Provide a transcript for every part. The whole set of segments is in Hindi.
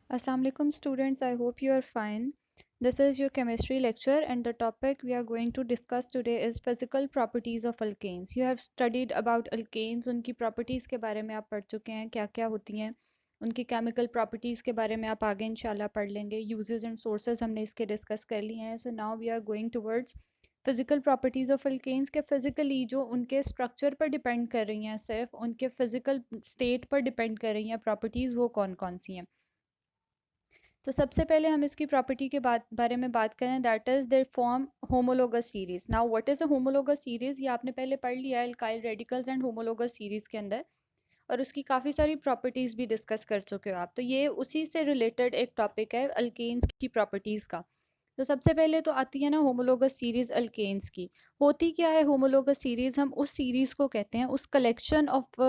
Assalamu alaikum students, I hope you are fine. This is your chemistry lecture and the topic we are going to discuss today is physical properties of alkanes. You have studied about alkanes, उनकी properties के बारे में आप पढ़ चुके हैं, क्या क्या होती हैं, उनकी chemical properties के बारे में आप आगे इंशाल्लाह पढ़ लेंगे. Uses and sources हमने इसके discuss कर लिए हैं. So now we are going towards physical properties of alkanes के physically जो उनके structure पर depend कर रही हैं, सिर्फ उनके physical state पर depend कर रही हैं properties, वो कौन कौन सी हैं. तो सबसे पहले हम इसकी प्रॉपर्टी के बारे में बात करें, that is they form homologous series. Now what is a homologous series, ये आपने पहले पढ़ लिया है alkyl radicals and homologous series के अंदर, और उसकी काफ़ी सारी प्रॉपर्टीज़ भी डिस्कस कर चुके हो आप. तो ये उसी से रिलेटेड एक टॉपिक है अल्केन्स की प्रॉपर्टीज़ का. तो सबसे पहले तो आती है ना होमोलोगस सीरीज अल्केन्स की. होती क्या है होमोलोगस सीरीज, हम उस सीरीज को कहते हैं, उस कलेक्शन ऑफ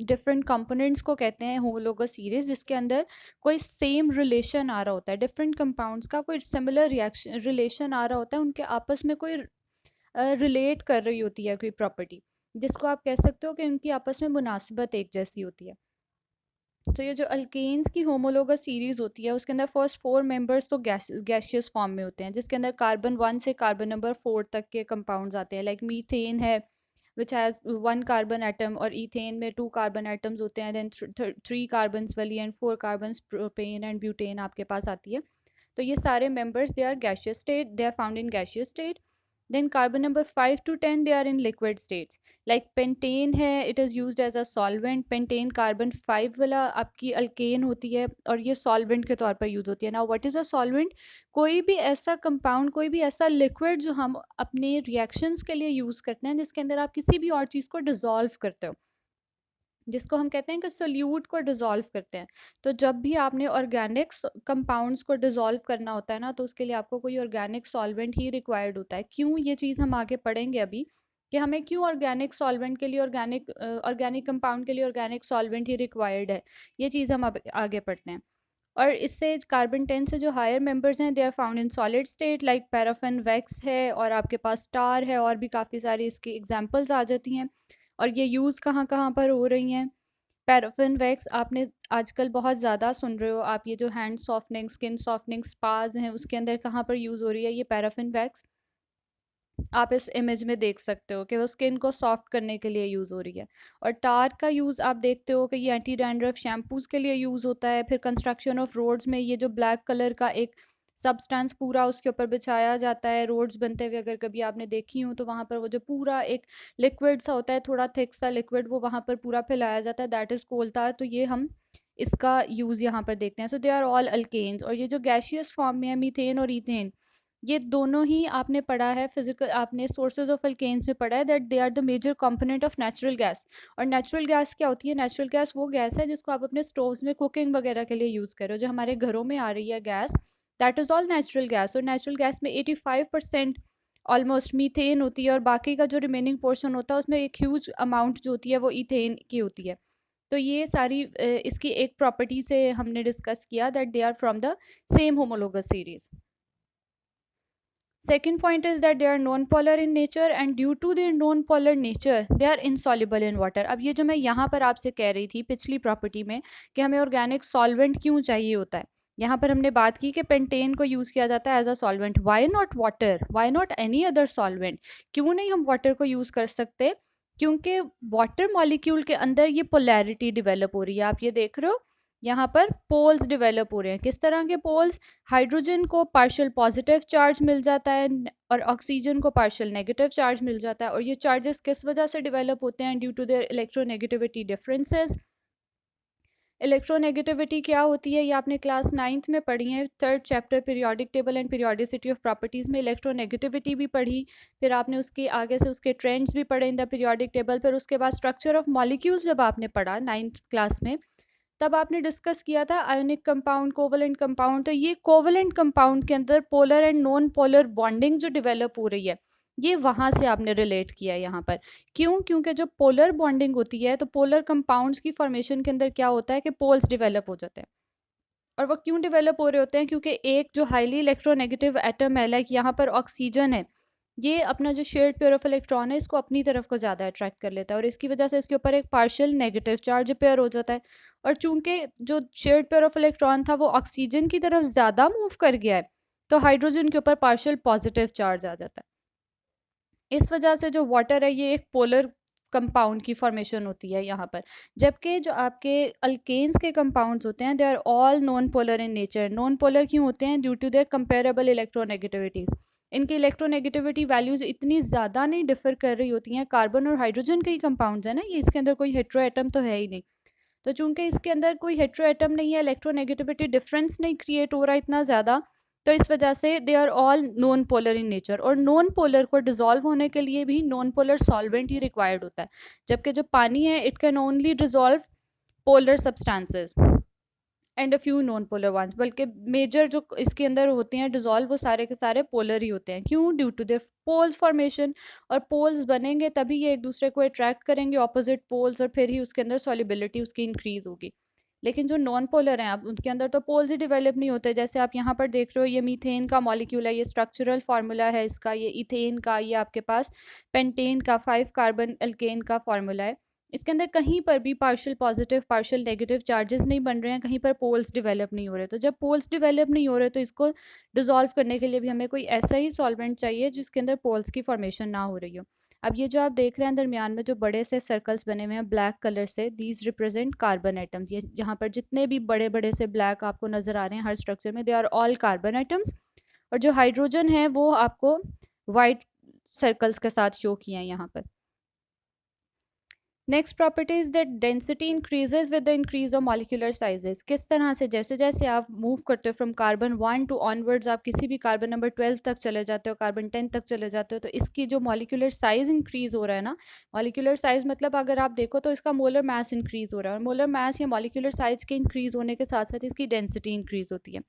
डिफरेंट कंपोनेंट्स को कहते हैं होमोलोगस सीरीज, जिसके अंदर कोई सेम रिलेशन आ रहा होता है, डिफरेंट कंपाउंड्स का कोई सिमिलर रिएक्शन रिलेशन आ रहा होता है, उनके आपस में कोई रिलेट कर रही होती है कोई प्रॉपर्टी, जिसको आप कह सकते हो कि उनकी आपस में मुनासिबत एक जैसी होती है. तो ये जो अल्केन्स की होमोलोगस सीरीज होती है उसके अंदर फर्स्ट 4 मेंबर्स तो गैशियस फॉर्म में होते हैं, जिसके अंदर कार्बन 1 से कार्बन नंबर 4 तक के कंपाउंड्स आते हैं. लाइक मीथेन है विच हैज़ 1 कार्बन एटम, और ईथेन में 2 कार्बन एटम्स होते हैं, देन 3 कार्बन्स वाली and 4 carbons propane and butane आपके पास आती है. तो ये सारे members they are gaseous state, they are found in gaseous state. Then carbon number 5 to 10 they are in liquid states. Like pentane है, it is used as a solvent. pentane carbon 5 वाला आपकी अल्केन होती है और ये solvent के तौर पर यूज़ होती है. Now what is a solvent? कोई भी ऐसा कंपाउंड, कोई भी ऐसा लिक्विड जो हम अपने रिएक्शंस के लिए यूज़ करते हैं, जिसके अंदर आप किसी भी और चीज़ को डिज़ोल्व करते हो, जिसको हम कहते हैं कि सोल्यूट को डिज़ोल्व करते हैं. तो जब भी आपने ऑर्गेनिक कंपाउंड्स को डिज़ोल्व करना होता है ना, तो उसके लिए आपको कोई ऑर्गेनिक सॉल्वेंट ही रिक्वायर्ड होता है. क्यों, ये चीज़ हम आगे पढ़ेंगे अभी कि हमें क्यों ऑर्गेनिक सॉल्वेंट के लिए ऑर्गेनिक कंपाउंड के लिए ऑर्गेनिक सॉल्वेंट ही रिक्वायर्ड है. ये चीज़ हम अब आगे पढ़ते हैं. और इससे कार्बन 10 से जो हायर मेंबर्स हैं they are found in solid state, like paraffin wax है और आपके पास स्टार है, और भी काफ़ी सारी इसकी एग्जांपल्स आ जाती हैं. और ये यूज़ कहाँ कहाँ पर हो रही हैं. पैराफिन वैक्स आपने आजकल बहुत ज़्यादा सुन रहे हो आप, ये जो hand softening, skin softening spas हैं, उसके अंदर कहाँ पर यूज़ हो रही है ये पैराफिन वैक्स. आप इस इमेज में देख सकते हो कि वो स्किन को सॉफ्ट करने के लिए यूज़ हो रही है. और टार का यूज़ आप देखते हो कि ये एंटी डैंड्रफ शैम्पूज़ के लिए यूज़ होता है. फिर कंस्ट्रक्शन ऑफ रोड्स में ये जो ब्लैक कलर का एक सब्सटेंस पूरा उसके ऊपर बिछाया जाता है रोड्स बनते हुए, अगर कभी आपने देखी हूँ तो वहाँ पर वो जो पूरा एक लिक्विड सा होता है, थोड़ा थिक सा लिक्विड, वो वहाँ पर पूरा फैलाया जाता है, दैट इज़ कोल टार. तो ये हम इसका यूज़ यहाँ पर देखते हैं. सो दे आर ऑल अल्केन्स. और ये जो गैशियस फॉर्म में है मीथेन और ईथेन, ये दोनों ही आपने पढ़ा है फिजिकल, आपने सोर्सेज ऑफ अल्केन्स में पढ़ा है that they are the major component of natural gas. और नेचुरल गैस क्या होती है, नेचुरल गैस वो गैस है जिसको आप अपने स्टोव्स में कुकिंग वगैरह के लिए यूज़ करो, जो हमारे घरों में आ रही है gas, that is all natural gas. और नेचुरल गैस में 85% ऑलमोस्ट मीथेन होती है, और बाकी का जो रिमेनिंग पोर्शन होता है उसमें एक ह्यूज अमाउंट जो होती है वो ईथेन की होती है. तो ये सारी इसकी एक प्रॉपर्टी से हमने डिस्कस किया that they are from the same homologous series. Second point is that they are non-polar in nature, and due to their non-polar nature they are insoluble in water. अब ये जो मैं यहाँ पर आपसे कह रही थी पिछली प्रॉपर्टी में कि हमें ऑर्गेनिक सॉल्वेंट क्यों चाहिए होता है, यहाँ पर हमने बात की कि पेंटेन को यूज़ किया जाता है as a solvent. Why not water, why not any other solvent, क्यों नहीं हम वाटर को यूज़ कर सकते? क्योंकि वाटर मॉलिक्यूल के अंदर ये पोलैरिटी डेवलप हो रही है. आप ये देख रहे हो यहाँ पर पोल्स डेवलप हो रहे हैं. किस तरह के पोल्स? हाइड्रोजन को पार्शियल पॉजिटिव चार्ज मिल जाता है और ऑक्सीजन को पार्शियल नेगेटिव चार्ज मिल जाता है. और ये चार्जेस किस वजह से डेवलप होते हैं? Due to their electronegativity differences. Electronegativity क्या होती है ये आपने क्लास 9th में पढ़ी है, 3rd chapter periodic table and periodicity of properties में इलेक्ट्रोनेगेटिविटी भी पढ़ी. फिर आपने उसके आगे से उसके ट्रेंड्स भी पढ़े इन द पीरियोडिक टेबल. फिर उसके बाद स्ट्रक्चर ऑफ मॉलिक्यूल्स जब आपने पढ़ा 9th क्लास में, तब आपने डिस्कस किया था आयोनिक कंपाउंड, कोवलेंट कंपाउंड. तो ये कोवलेंट कंपाउंड के अंदर polar and non polar bonding जो डेवलप हो रही है, ये वहाँ से आपने रिलेट किया है यहाँ पर. क्यों? क्योंकि जो पोलर बॉन्डिंग होती है तो पोलर कंपाउंड्स की फॉर्मेशन के अंदर क्या होता है कि पोल्स डेवलप हो जाते हैं. और वो क्यों डेवलप हो रहे होते हैं? क्योंकि एक जो हाईली इलेक्ट्रोनेगेटिव एटम है, लाइक यहाँ पर ऑक्सीजन है, ये अपना जो शेयर्ड पेयर ऑफ इलेक्ट्रॉन है इसको अपनी तरफ को ज़्यादा अट्रैक्ट कर लेता है, और इसकी वजह से इसके ऊपर एक पार्शियल नेगेटिव चार्ज पेयर हो जाता है. और चूंकि जो शेयर्ड पेयर ऑफ इलेक्ट्रॉन था वो ऑक्सीजन की तरफ ज़्यादा मूव कर गया है, तो हाइड्रोजन के ऊपर पार्शियल पॉजिटिव चार्ज आ जाता है। इस वजह से जो वाटर है ये एक पोलर कंपाउंड की फॉर्मेशन होती है यहाँ पर। जबकि जो आपके अल्केन्स के कंपाउंड्स होते हैं they are all non polar in nature. Non polar क्यों होते हैं? Due to their comparable electronegativities. इनकी इलेक्ट्रोनेगेटिविटी वैल्यूज इतनी ज़्यादा नहीं डिफर कर रही होती हैं। कार्बन और हाइड्रोजन के ही कंपाउंड्स हैं ना ये, इसके अंदर कोई हेट्रो एटम तो है ही नहीं। तो चूंकि इसके अंदर कोई हेट्रो एटम नहीं है, इलेक्ट्रोनेगेटिविटी डिफरेंस नहीं क्रिएट हो रहा इतना ज़्यादा, तो इस वजह से they are all non polar in nature. और नॉन पोलर को डिजोल्व होने के लिए भी नॉन पोलर सॉल्वेंट ही रिक्वायर्ड होता है, जबकि जो पानी है it can only dissolve polar substances and a few non polar ones. बल्कि मेजर जो इसके अंदर होते हैं डिजोल्व वो सारे के सारे पोलर ही होते हैं। क्यों? Due to their poles formation. और पोल्स बनेंगे तभी ये एक दूसरे को अट्रैक्ट करेंगे ऑपोजिट पोल्स, और फिर ही उसके अंदर सॉल्युबिलिटी उसकी इंक्रीज होगी। लेकिन जो नॉन पोलर हैं आप उनके अंदर तो पोल्स ही डेवलप नहीं होते। जैसे आप यहाँ पर देख रहे हो ये मीथेन का मॉलिक्यूल है, ये स्ट्रक्चरल फार्मूला है इसका, ये इथेन का, ये आपके पास पेंटेन का 5 कार्बन अल्केन का फार्मूला है। इसके अंदर कहीं पर भी partial positive partial negative charges नहीं बन रहे हैं, कहीं पर पोल्स डेवलप नहीं हो रहे। तो जब पोल्स डेवलप नहीं हो रहे तो इसको डिजोल्व करने के लिए भी हमें कोई ऐसा ही सॉल्वेंट चाहिए जिसके अंदर पोल्स की फॉर्मेशन ना हो रही हो। अब ये जो आप देख रहे हैं दरमियान में जो बड़े से सर्कल्स बने हुए हैं ब्लैक कलर से, दीज रिप्रेजेंट कार्बन एटम्स। ये जहाँ पर जितने भी बड़े बड़े से ब्लैक आपको नजर आ रहे हैं हर स्ट्रक्चर में, they are all carbon atoms. और जो हाइड्रोजन है वो आपको वाइट सर्कल्स के साथ शो किए हैं यहाँ पर। Next property is that density increases with the increase of molecular sizes. किस तरह से? जैसे जैसे आप मूव करते हो फ्रॉम कार्बन 1 टू ऑनवर्ड्स, आप किसी भी कार्बन नंबर 12 तक चले जाते हो, कार्बन 10 तक चले जाते हो, तो इसकी जो मॉलिक्यूलर साइज इंक्रीज हो रहा है ना, मॉलिक्यूलर साइज मतलब अगर आप देखो तो इसका मोलर मास इंक्रीज हो रहा है। और मोलर मास या मॉलिक्यूलर साइज के इंक्रीज होने के साथ साथ इसकी डेंसिटी इंक्रीज होती है।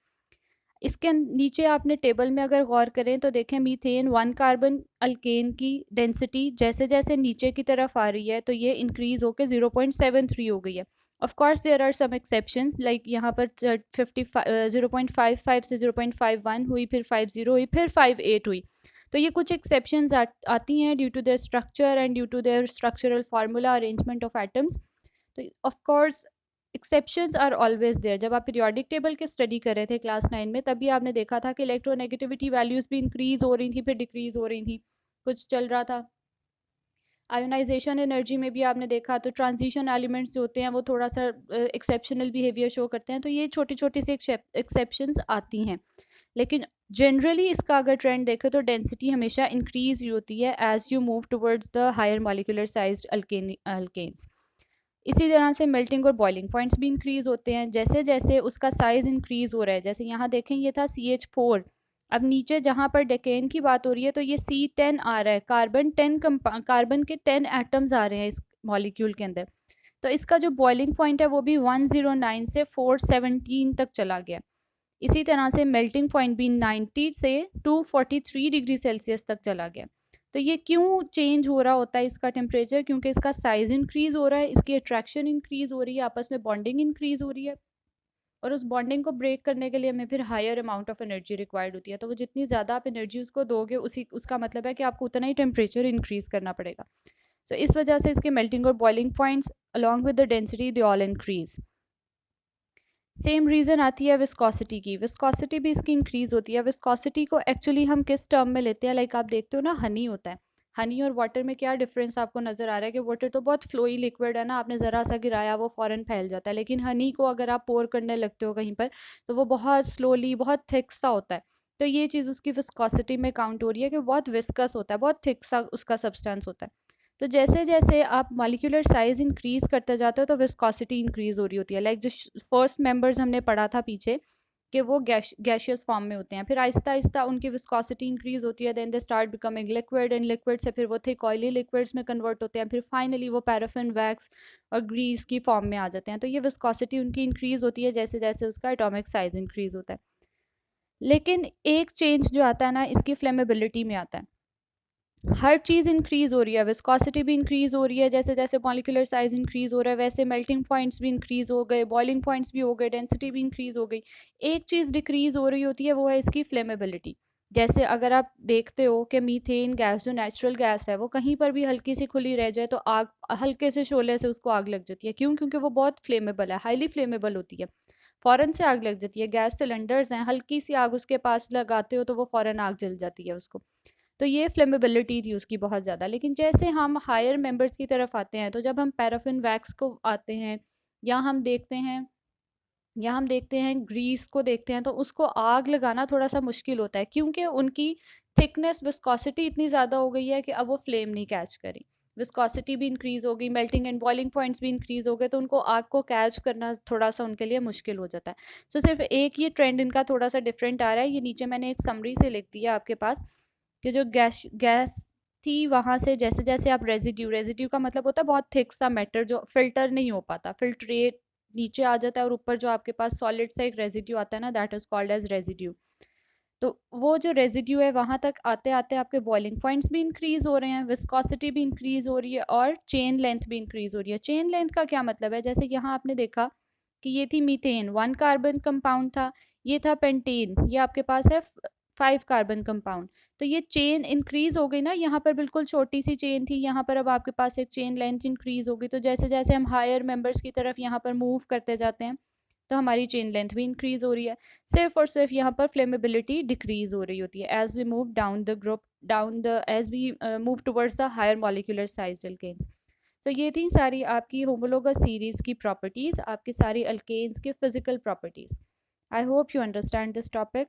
इसके नीचे आपने टेबल में अगर गौर करें तो देखें मीथेन 1 कार्बन अल्केन की डेंसिटी जैसे जैसे नीचे की तरफ आ रही है तो ये इंक्रीज होकर 0.73 हो गई है। Of course there are some exceptions, like यहाँ पर 0.55 से 0.51 हुई, फिर 50 हुई, फिर 58 हुई। तो ये कुछ एक्सेप्शंस आती हैं due to their structure and due to their structural formula arrangement of atoms. तो of course exceptions are always there. जब आप पीरियोडिक टेबल के स्टडी कर रहे थे क्लास 9 में तभी आपने देखा था कि इलेक्ट्रोनेगेटिविटी वैल्यूज भी इंक्रीज हो रही थी फिर डिक्रीज हो रही थी, कुछ चल रहा था। आयोनाइजेशन एनर्जी में भी आपने देखा तो ट्रांजिशन एलिमेंट्स जो होते हैं वो थोड़ा सा एक्सेप्शनल बिहेवियर शो करते हैं। तो ये छोटी छोटी सी एक्सेप्शंस आती हैं, लेकिन जनरली इसका अगर ट्रेंड देखें तो डेंसिटी हमेशा इंक्रीज होती है as you move towards the higher molecular sized alkanes. इसी तरह से मेल्टिंग और बॉइलिंग पॉइंट्स भी इंक्रीज होते हैं जैसे जैसे उसका साइज इंक्रीज हो रहा है। जैसे यहाँ देखें ये था CH4, अब नीचे जहाँ पर डेकेन की बात हो रही है तो ये C10 आ रहा है, कार्बन के 10 एटम्स आ रहे हैं इस मॉलिक्यूल के अंदर। तो इसका जो बॉइलिंग पॉइंट है वो भी 109 से 417 तक चला गया। इसी तरह से मेल्टिंग पॉइंट भी 90 से 243 डिग्री सेल्सियस तक चला गया। तो ये क्यों चेंज हो रहा होता है इसका टेम्परेचर? क्योंकि इसका साइज इंक्रीज हो रहा है, इसकी अट्रैक्शन इंक्रीज हो रही है, आपस में बॉन्डिंग इंक्रीज हो रही है, और उस बॉन्डिंग को ब्रेक करने के लिए हमें फिर higher amount of energy required होती है। तो वो जितनी ज़्यादा आप एनर्जी उसको दोगे उसी उसका मतलब है कि आपको उतना ही टेम्परेचर इंक्रीज करना पड़ेगा। सो इस वजह से इसके मेल्टिंग और boiling points along with the density they all increase. Same reason आती है विस्कोसिटी की। विस्कोसिटी भी इसकी इंक्रीज होती है। विस्कोसिटी को एक्चुअली हम किस टर्म में लेते हैं? लाइक आप देखते हो ना हनी होता है, हनी और वाटर में क्या डिफरेंस आपको नज़र आ रहा है कि वाटर तो बहुत फ्लोई लिक्विड है ना, आपने ज़रा सा गिराया वो फ़ौरन फैल जाता है, लेकिन हनी को अगर आप पोर करने लगते हो कहीं पर तो वो बहुत स्लोली बहुत थिक सा होता है। तो ये चीज़ उसकी विस्कोसिटी में काउंट हो रही है कि बहुत विस्कस होता है, बहुत थिक सा उसका सब्सटेंस होता है। तो जैसे जैसे आप मॉलिक्यूलर साइज इंक्रीज करते जाते हो तो विस्कोसिटी इंक्रीज हो रही होती है। लाइक जो फर्स्ट मेंबर्स हमने पढ़ा था पीछे कि वो गैशियस फॉर्म में होते हैं, फिर आहिस्ता आहिस्ता उनकी विस्कोसिटी इंक्रीज होती है, then they start becoming liquid, and liquid से फिर वो थिक ऑयली लिक्विड्स में कन्वर्ट होते हैं, फिर फाइनली वो पैराफिन वैक्स और ग्रीस की फॉर्म में आ जाते हैं। तो ये विस्कोसिटी उनकी इंक्रीज होती है जैसे जैसे उसका एटॉमिक साइज इंक्रीज होता है। लेकिन एक चेंज जो आता है ना इसकी फ्लेमेबिलिटी में आता है। हर चीज़ इंक्रीज हो रही है, विस्कोसिटी भी इंक्रीज हो रही है जैसे जैसे मॉलिक्यूलर साइज इंक्रीज हो रहा है, वैसे मेल्टिंग पॉइंट्स भी इंक्रीज हो गए, बॉइलिंग पॉइंट्स भी हो गए, डेंसिटी भी इंक्रीज हो गई। एक चीज़ डिक्रीज हो रही होती है वो है इसकी फ्लेमेबिलिटी। जैसे अगर आप देखते हो कि मीथेन गैस जो नेचुरल गैस है वो कहीं पर भी हल्की सी खुली रह जाए तो आग, हल्के से शोले से उसको आग लग जाती है। क्यों? क्योंकि वो बहुत फ्लेमेबल है, हाईली फ्लेमेबल होती है, फौरन से आग लग जाती है। गैस सिलेंडर्स हैं, हल्की सी आग उसके पास लगाते हो तो वो फौरन आग जल जाती है उसको। तो ये फ्लेमेबिलिटी थी उसकी बहुत ज़्यादा। लेकिन जैसे हम हायर मेंबर्स की तरफ आते हैं, तो जब हम पैराफिन वैक्स को आते हैं, या हम देखते हैं या हम देखते हैं ग्रीस को देखते हैं, तो उसको आग लगाना थोड़ा सा मुश्किल होता है, क्योंकि उनकी थिकनेस, विस्कोसिटी इतनी ज़्यादा हो गई है कि अब वो फ्लेम नहीं कैच करी। विस्कोसिटी भी इंक्रीज हो गई, मेल्टिंग एंड बॉइलिंग पॉइंट्स भी इंक्रीज हो गए, तो उनको आग को कैच करना थोड़ा सा उनके लिए मुश्किल हो जाता है। सो सिर्फ एक ये ट्रेंड इनका थोड़ा सा डिफरेंट आ रहा है। ये नीचे मैंने एक समरी से लिख दिया आपके पास कि जो गैस गैस थी, वहां से जैसे जैसे आप रेजिड्यू, रेजिड्यू का मतलब होता है बहुत थिक सा मैटर जो फिल्टर नहीं हो पाता, फिल्ट्रेट नीचे आ जाता है, और ऊपर जो आपके पास सॉलिड सा एक रेजिड्यू आता है ना, that is called as residue. तो वो जो रेजिड्यू है वहां तक आते आते आपके बॉइलिंग पॉइंट्स भी इंक्रीज हो रहे हैं, विस्कोसिटी भी इंक्रीज हो रही है, और चेन लेंथ भी इंक्रीज हो रही है। चेन लेंथ का क्या मतलब है? जैसे यहाँ आपने देखा कि ये थी मीथेन, 1 कार्बन कंपाउंड था, ये था पेंटेन, ये आपके पास है 5 कार्बन कंपाउंड। तो ये चेन इंक्रीज हो गई ना, यहाँ पर बिल्कुल छोटी सी चेन थी, यहाँ पर अब आपके पास एक चेन लेंथ इंक्रीज हो गई। तो जैसे जैसे हम हायर मेंबर्स की तरफ यहाँ पर मूव करते जाते हैं, तो हमारी चेन लेंथ भी इंक्रीज हो रही है। सिर्फ और सिर्फ यहाँ पर फ्लेमेबिलिटी डिक्रीज हो रही होती है as we move down the group, down the as we move towards the higher molecular size alkanes. तो ये थी सारी आपकी होमोलोगस सीरीज की प्रॉपर्टीज, आपकी सारी अल्केन्स की physical properties. I hope you understand this topic.